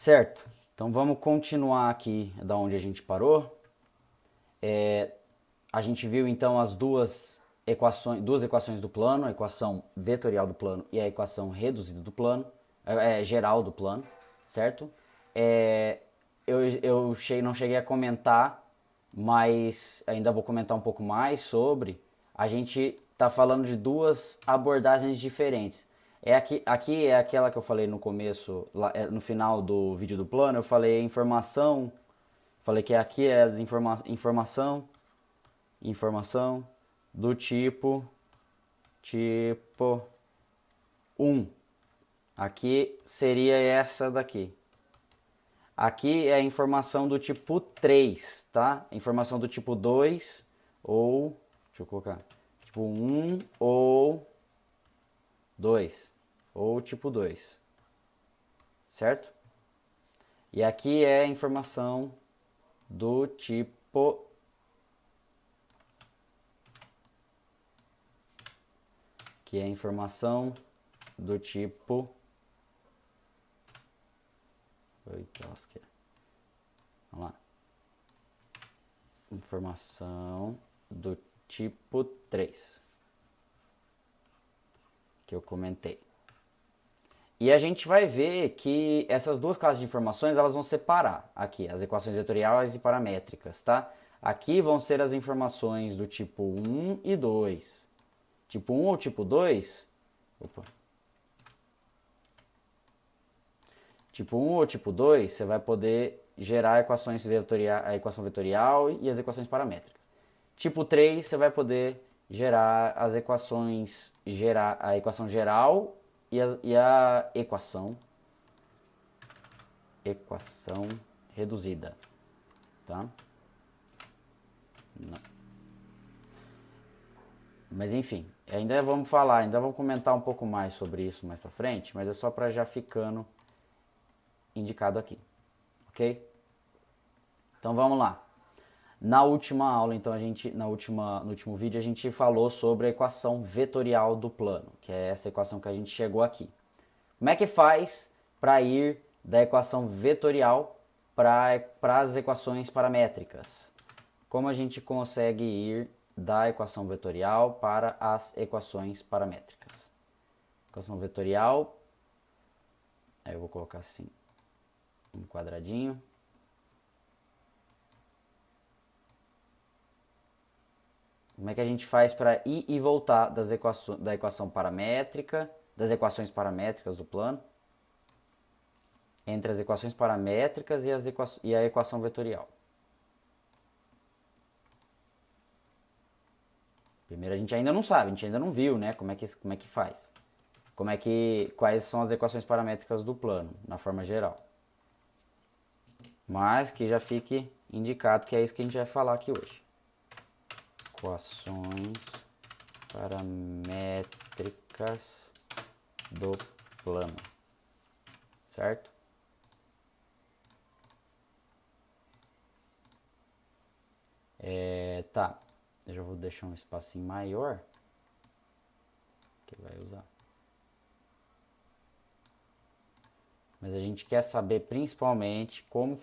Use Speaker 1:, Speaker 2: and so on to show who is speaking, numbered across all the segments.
Speaker 1: Certo, então vamos continuar aqui da onde a gente parou. A gente viu então as duas equações do plano, a equação vetorial do plano e a equação reduzida do plano, geral do plano, certo? É, não cheguei a comentar, mas ainda vou comentar um pouco mais sobre. A gente está falando de duas abordagens diferentes. Aqui é aquela que eu falei no começo, no final do vídeo do plano, eu falei informação, falei que aqui é informação do tipo um. Aqui seria essa daqui. Aqui é a informação do tipo 3, tá? Informação do tipo 2 ou, deixa eu colocar, tipo um ou 2 ou tipo 2, certo? E aqui é a informação do tipo que é a informação do tipo. Eita, lasqueira. Vamos lá. Informação do tipo 3 que eu comentei. E a gente vai ver que essas duas classes de informações elas vão separar aqui as equações vetoriais e paramétricas, tá? Aqui vão ser as informações do tipo 1 e 2. Tipo 1 ou tipo 2? Opa. Tipo 1 ou tipo 2, você vai poder gerar a equação vetorial e as equações paramétricas. Tipo 3, você vai poder gerar a equação geral e a equação reduzida, tá? Não. Mas enfim, ainda vamos comentar um pouco mais sobre isso mais para frente, mas é só para já ficando indicado aqui, ok? Então vamos lá. Na última aula, então no último vídeo a gente falou sobre a equação vetorial do plano, que é essa equação que a gente chegou aqui. Como é que faz para ir da equação vetorial para as equações paramétricas? Como a gente consegue ir da equação vetorial para as equações paramétricas? Equação vetorial, aí eu vou colocar assim, um quadradinho. Como é que a gente faz para ir e voltar da equação paramétrica, das equações paramétricas do plano, entre as equações paramétricas e a equação vetorial? Primeiro a gente ainda não sabe, a gente ainda não viu, né, como é que faz. Quais são as equações paramétricas do plano, na forma geral. Mas que já fique indicado que é isso que a gente vai falar aqui hoje. Equações paramétricas do plano, certo? Tá, eu já vou deixar um espacinho maior que vai usar. Mas a gente quer saber principalmente como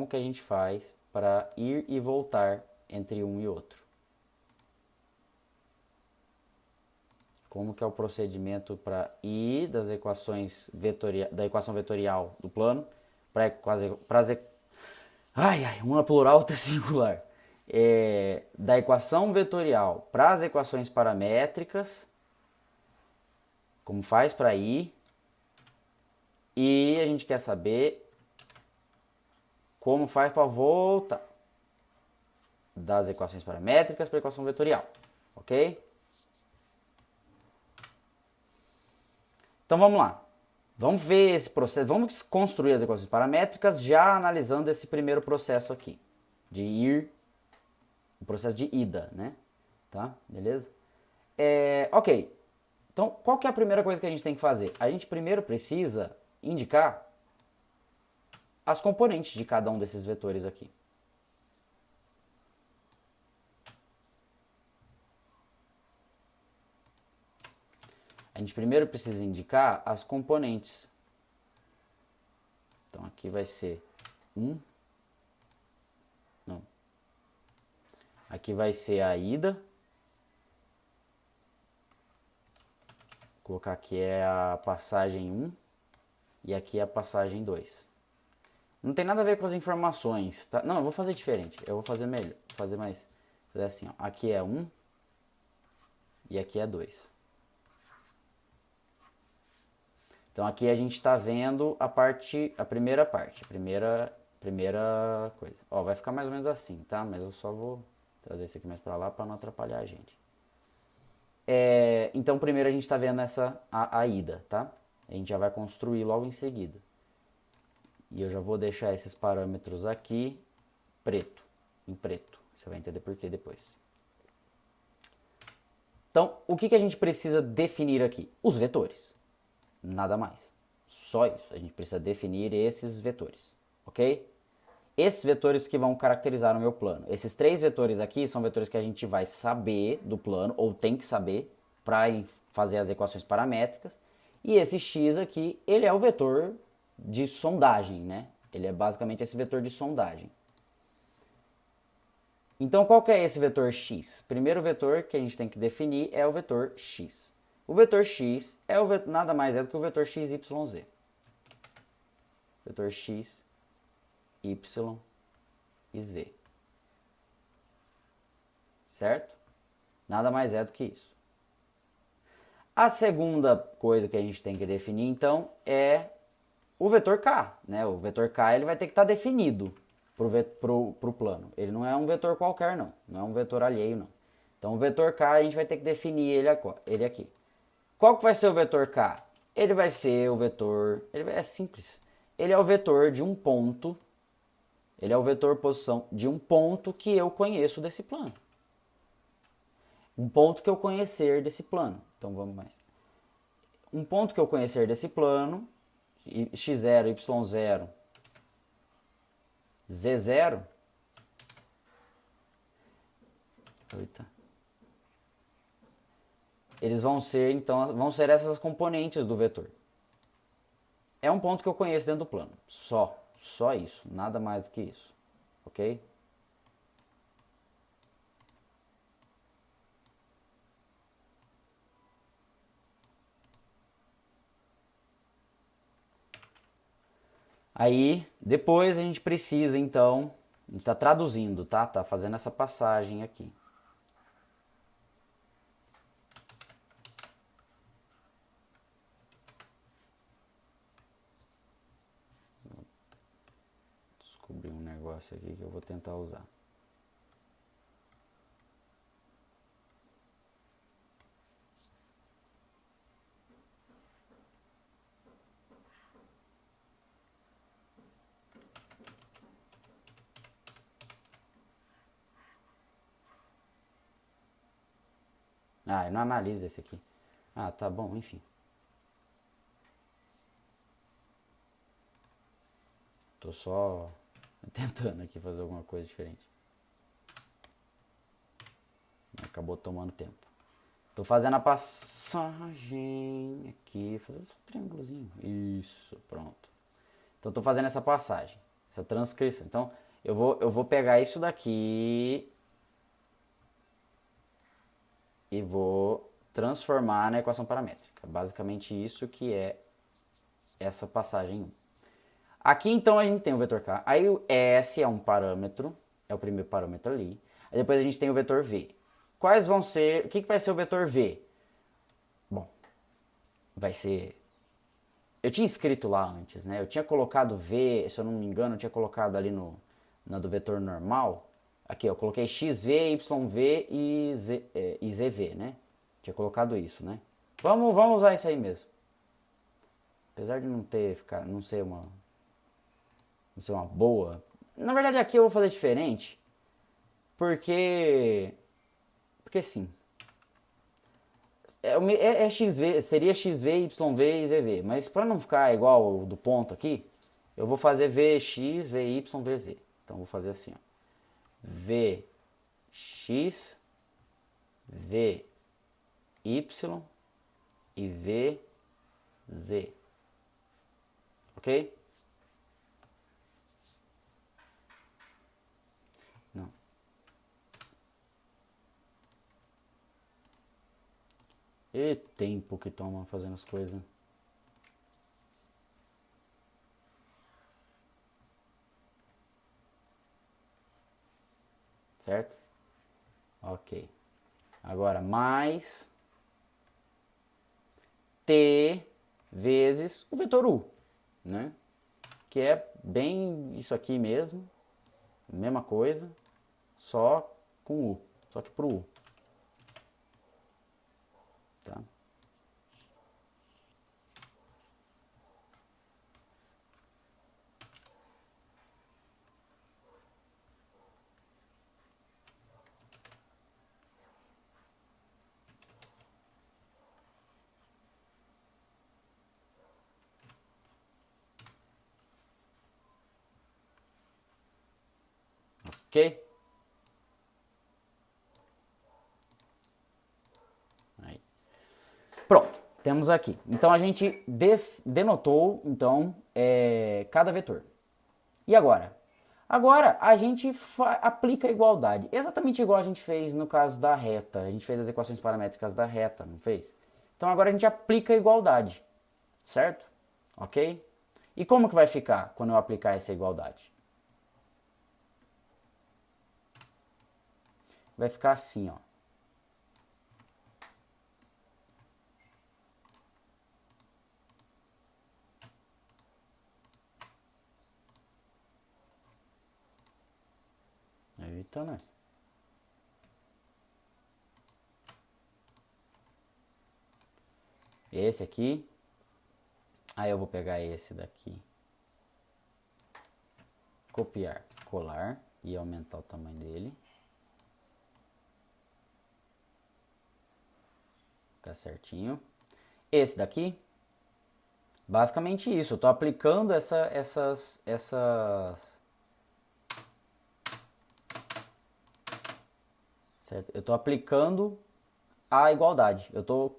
Speaker 1: que a gente faz para ir e voltar entre um e outro. Como que é o procedimento para ir das equações da equação vetorial do plano para as uma plural, outra singular. Da equação vetorial para as equações paramétricas, como faz para ir, e a gente quer saber como faz para voltar das equações paramétricas para a equação vetorial, ok? Então vamos lá. Vamos ver esse processo, vamos construir as equações paramétricas já analisando esse primeiro processo aqui, de ir, o processo de ida, né? Tá? Beleza? Ok. Então, qual que é a primeira coisa que a gente tem que fazer? A gente primeiro precisa indicar as componentes de cada um desses vetores aqui. A gente primeiro precisa indicar as componentes. Então aqui vai ser 1. Não. Aqui vai ser a ida. Vou colocar aqui é a passagem 1 e aqui é a passagem 2. Não tem nada a ver com as informações, tá? Não, eu vou fazer diferente. Eu vou fazer melhor, vou fazer mais, fazer assim, ó. Aqui é 1 e aqui é 2. Então aqui a gente está vendo a primeira parte, primeira coisa. Ó, vai ficar mais ou menos assim, tá? Mas eu só vou trazer isso aqui mais para lá para não atrapalhar a gente. Então primeiro a gente está vendo a ida, tá? A gente já vai construir logo em seguida. E eu já vou deixar esses parâmetros aqui em preto. Você vai entender por quê depois. Então, o que a gente precisa definir aqui? Os vetores. Nada mais. Só isso. A gente precisa definir esses vetores, ok? Esses vetores que vão caracterizar o meu plano. Esses 3 vetores aqui são vetores que a gente vai saber do plano, ou tem que saber, para fazer as equações paramétricas. E esse x aqui, ele é o vetor de sondagem, né? Ele é basicamente esse vetor de sondagem. Então, qual que é esse vetor x? Primeiro vetor que a gente tem que definir é o vetor x. O vetor x é nada mais é do que o vetor x, y, z. Vetor x, y e z. Certo? Nada mais é do que isso. A segunda coisa que a gente tem que definir, então, é o vetor k, né? O vetor k ele vai ter que estar definido pro plano. Ele não é um vetor qualquer, não. Não é um vetor alheio, não. Então, o vetor k a gente vai ter que definir ele aqui. Qual que vai ser o vetor k? Ele vai ser o vetor... é simples. Ele é o vetor de um ponto. Ele é o vetor posição de um ponto que eu conheço desse plano. Um ponto que eu conhecer desse plano. Então, vamos mais. Um ponto que eu conhecer desse plano, x0, y0, z0. Eita. Eles vão ser, então, essas componentes do vetor. É um ponto que eu conheço dentro do plano. Só isso, nada mais do que isso. Ok? Aí, depois a gente precisa, então, a gente está traduzindo, tá? Tá fazendo essa passagem aqui. Vou descobrir um negócio aqui que eu vou tentar usar. Ah, eu não analiso esse aqui. Ah, tá bom, enfim. Tô só tentando aqui fazer alguma coisa diferente. Acabou tomando tempo. Tô fazendo a passagem aqui, fazendo só um triângulozinho. Isso, pronto. Então tô fazendo essa passagem, essa transcrição. Então eu vou pegar isso daqui e vou transformar na equação paramétrica. Basicamente isso que é essa passagem 1. Aqui então a gente tem o vetor k, aí o S é um parâmetro, é o primeiro parâmetro ali. Aí depois a gente tem o vetor V. Quais vão ser, o que vai ser o vetor V? Bom, vai ser... Eu tinha escrito lá antes, né? Eu tinha colocado V, se eu não me engano, eu tinha colocado ali na do vetor normal. Aqui, eu coloquei XV, YV e ZV, né? Tinha colocado isso, né? Vamos usar isso aí mesmo. Apesar de não ser uma boa. Na verdade aqui eu vou fazer diferente. Porque sim. XV, seria XV, YV e ZV. Mas para não ficar igual o do ponto aqui, eu vou fazer VX, VY, VZ. Então vou fazer assim, ó. VX, VY e VZ. Ok? E tempo que toma fazendo as coisas. Certo? Ok. Agora, mais t vezes o vetor u, né? Que é bem isso aqui mesmo, mesma coisa, só com u, só que pro u. Tá? Ok? Aí. Pronto, temos aqui. Então a gente denotou então cada vetor. E agora? Agora a gente aplica a igualdade, exatamente igual a gente fez no caso da reta. A gente fez as equações paramétricas da reta, não fez? Então agora a gente aplica a igualdade, certo? Ok? E como que vai ficar quando eu aplicar essa igualdade? Vai ficar assim, ó. Eita, nós. Esse aqui. Aí eu vou pegar esse daqui. Copiar, colar e aumentar o tamanho dele. Ficar certinho. Esse daqui. Basicamente isso. Eu estou aplicando essas. Certo? Eu estou aplicando a igualdade. Eu estou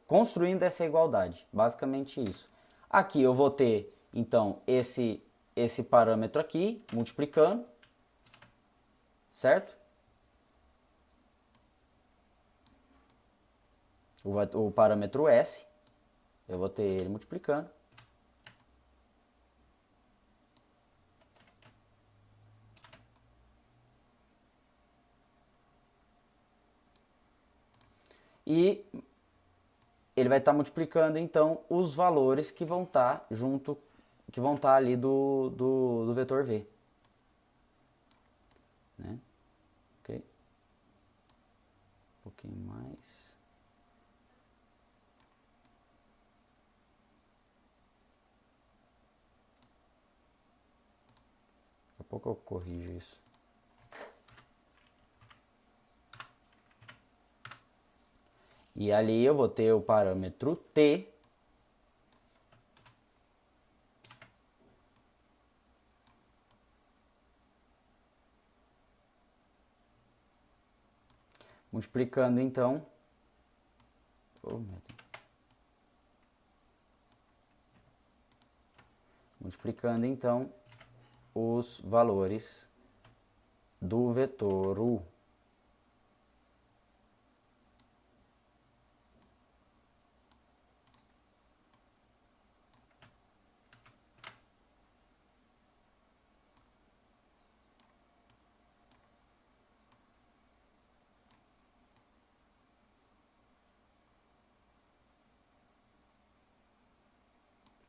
Speaker 1: construindo essa igualdade. Basicamente isso. Aqui eu vou ter, então, esse parâmetro aqui, multiplicando. Certo? O parâmetro S. Eu vou ter ele multiplicando. E ele vai estar multiplicando então os valores que vão estar junto, que vão estar ali do vetor V. Né? Ok? Um pouquinho mais. Daqui a pouco eu corrijo isso. E ali eu vou ter o parâmetro T. Multiplicando então. Oh, meu Deus. Multiplicando então os valores do vetor U.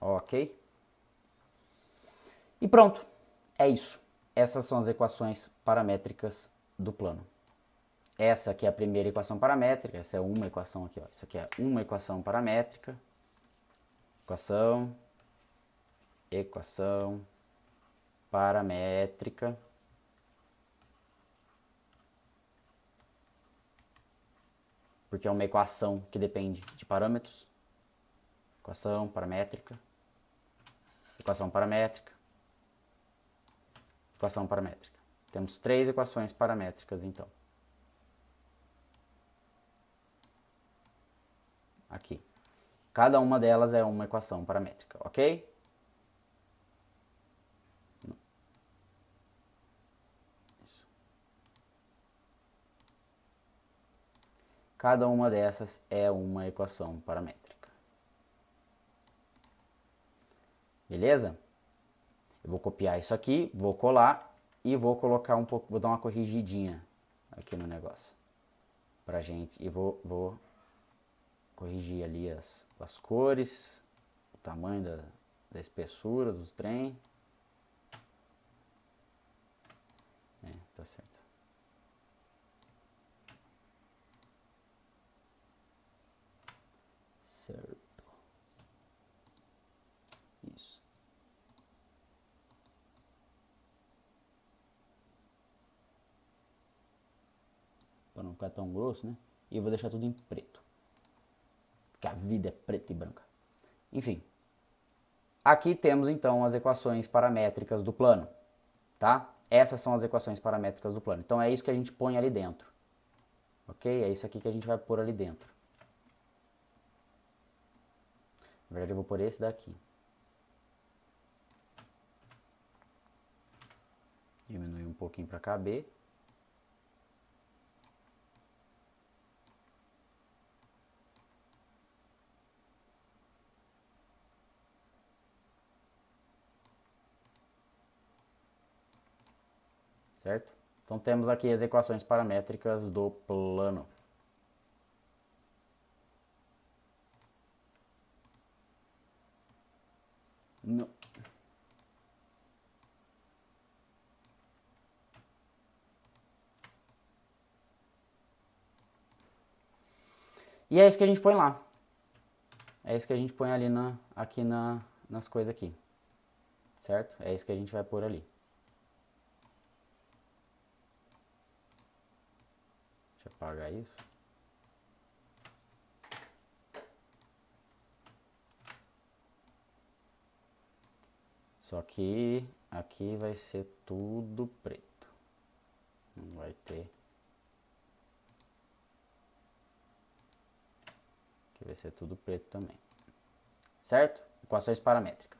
Speaker 1: Ok? E pronto. É isso. Essas são as equações paramétricas do plano. Essa aqui é a primeira equação paramétrica, essa é uma equação aqui, ó. Isso aqui é uma equação paramétrica. Equação paramétrica. Porque é uma equação que depende de parâmetros. Equação paramétrica. Equação paramétrica. Equação paramétrica. Temos 3 equações paramétricas, então. Aqui. Cada uma delas é uma equação paramétrica, ok? Cada uma dessas é uma equação paramétrica. Beleza? Eu vou copiar isso aqui, vou colar e vou colocar um pouco, vou dar uma corrigidinha aqui no negócio pra gente. E vou corrigir ali as cores, o tamanho da espessura dos trem. Tá certo. Certo. Isso. Para não ficar tão grosso, né? E eu vou deixar tudo em preto. Porque a vida é preta e branca. Enfim. Aqui temos então as equações paramétricas do plano, tá? Essas são as equações paramétricas do plano. Então é isso que a gente põe ali dentro. Ok? É isso aqui que a gente vai pôr ali dentro. Na verdade eu vou pôr esse daqui. Diminuir um pouquinho para caber. Certo? Então temos aqui as equações paramétricas do plano. No... E é isso que a gente põe lá. É isso que a gente põe ali aqui nas coisas aqui. Certo? É isso que a gente vai pôr ali. Deixa eu apagar isso. Só que aqui vai ser tudo preto. Não vai ter. Aqui vai ser tudo preto também. Certo? Equações paramétricas.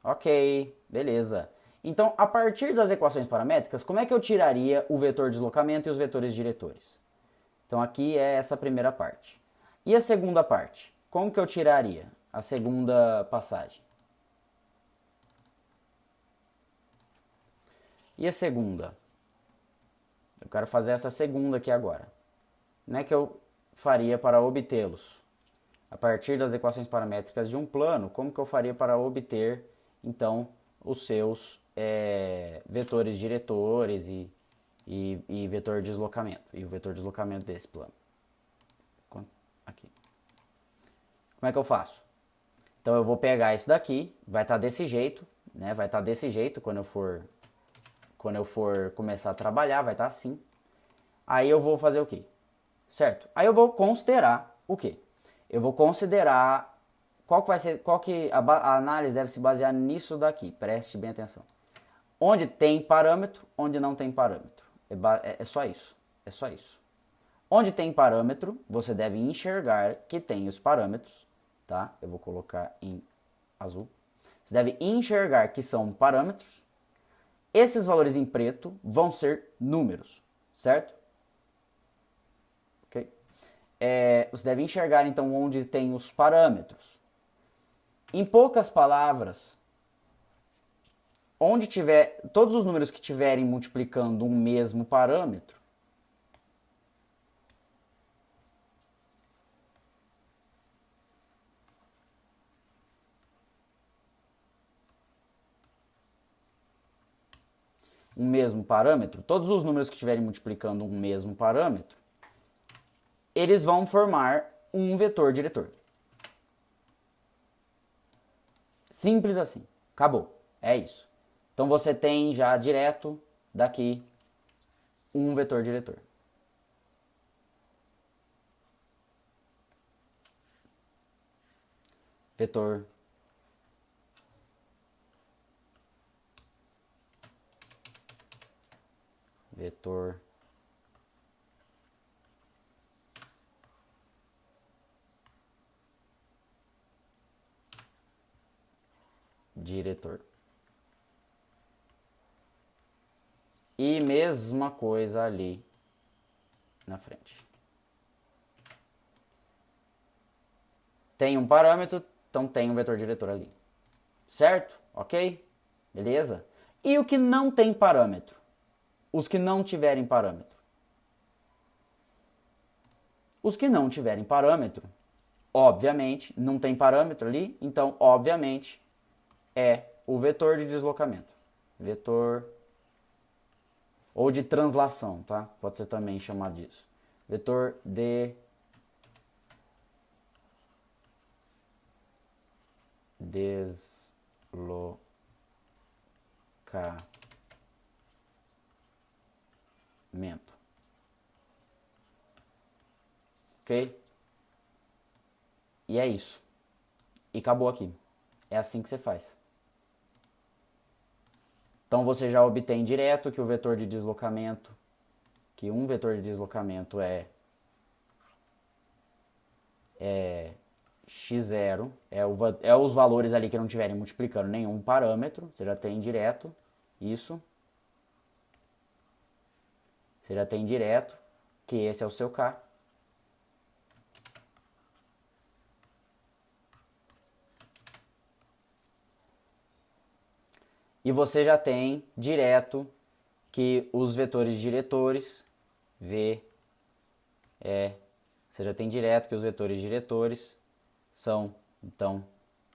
Speaker 1: Ok, beleza. Então, a partir das equações paramétricas, como é que eu tiraria o vetor deslocamento e os vetores diretores? Então, aqui é essa primeira parte. E a segunda parte? Como que eu tiraria a segunda passagem? E a segunda? Eu quero fazer essa segunda aqui agora. Como é que eu faria para obtê-los? A partir das equações paramétricas de um plano, como que eu faria para obter, então, os seus vetores diretores e vetor de deslocamento? E o vetor de deslocamento desse plano. Aqui. Como é que eu faço? Então eu vou pegar isso daqui, vai estar desse jeito, né? Vai estar desse jeito quando eu for começar a trabalhar, vai estar assim. Aí eu vou fazer o quê? Certo? Aí eu vou considerar o quê? Eu vou considerar qual que a análise deve se basear nisso daqui. Preste bem atenção. Onde tem parâmetro, onde não tem parâmetro. É só isso. É só isso. Onde tem parâmetro, você deve enxergar que tem os parâmetros, tá? Eu vou colocar em azul. Você deve enxergar que são parâmetros. Esses valores em preto vão ser números, certo? Ok? Você deve enxergar então onde tem os parâmetros. Em poucas palavras, onde tiver todos os números que estiverem multiplicando um mesmo parâmetro, todos os números que estiverem multiplicando um mesmo parâmetro, eles vão formar um vetor diretor. Simples assim. Acabou. É isso. Então você tem já direto daqui um vetor diretor. Vetor diretor. E mesma coisa ali na frente. tem um parâmetro, então tem um vetor diretor ali. Certo? Ok? Beleza? E o que não tem parâmetro? Os que não tiverem parâmetro. Os que não tiverem parâmetro, obviamente, não tem parâmetro ali, então, obviamente, é o vetor de deslocamento. Vetor ou de translação, tá? Pode ser também chamado disso. Vetor de deslocamento. Ok? E é isso. E acabou aqui. É assim que você faz. Então você já obtém direto que o vetor de deslocamento, que um vetor de deslocamento é x0, é os valores ali que não estiverem multiplicando nenhum parâmetro, você já tem direto isso. Você já tem direto que esse é o seu K. E você já tem direto que os vetores diretores, V, E, você já tem direto que os vetores diretores são, então,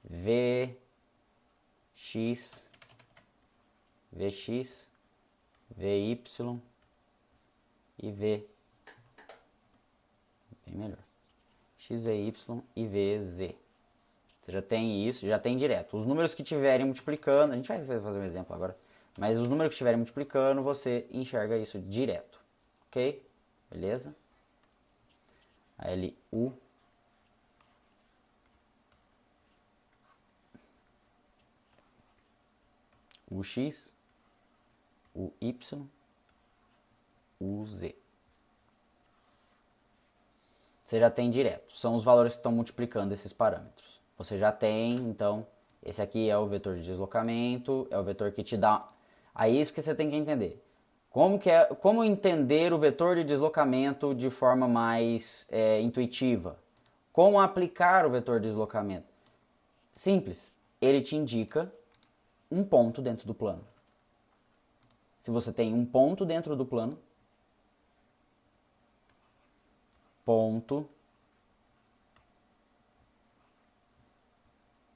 Speaker 1: Vx, Vx, Vy e V. Bem melhor. X, Vy e Vz. Você já tem isso, já tem direto. Os números que estiverem multiplicando, a gente vai fazer um exemplo agora, mas os números que estiverem multiplicando, você enxerga isso direto. Ok? Beleza? A LU. O X, o Y, o Z. Você já tem direto. São os valores que estão multiplicando esses parâmetros. Você já tem, então, esse aqui é o vetor de deslocamento, é o vetor que te dá... Aí isso que você tem que entender. Como entender o vetor de deslocamento de forma mais intuitiva? Como aplicar o vetor de deslocamento? Simples. Ele te indica um ponto dentro do plano. Se você tem um ponto dentro do plano, ponto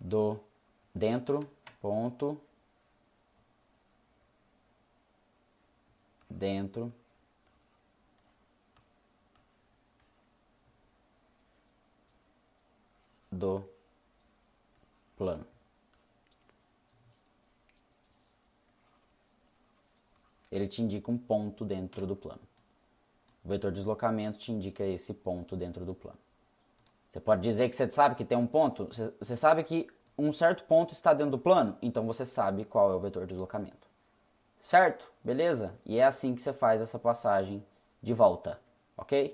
Speaker 1: do dentro, ponto dentro do plano. Ele te indica um ponto dentro do plano. O vetor de deslocamento te indica esse ponto dentro do plano. Você pode dizer que você sabe que tem um ponto, você sabe que um certo ponto está dentro do plano, então você sabe qual é o vetor de deslocamento. Certo? Beleza? E é assim que você faz essa passagem de volta, ok?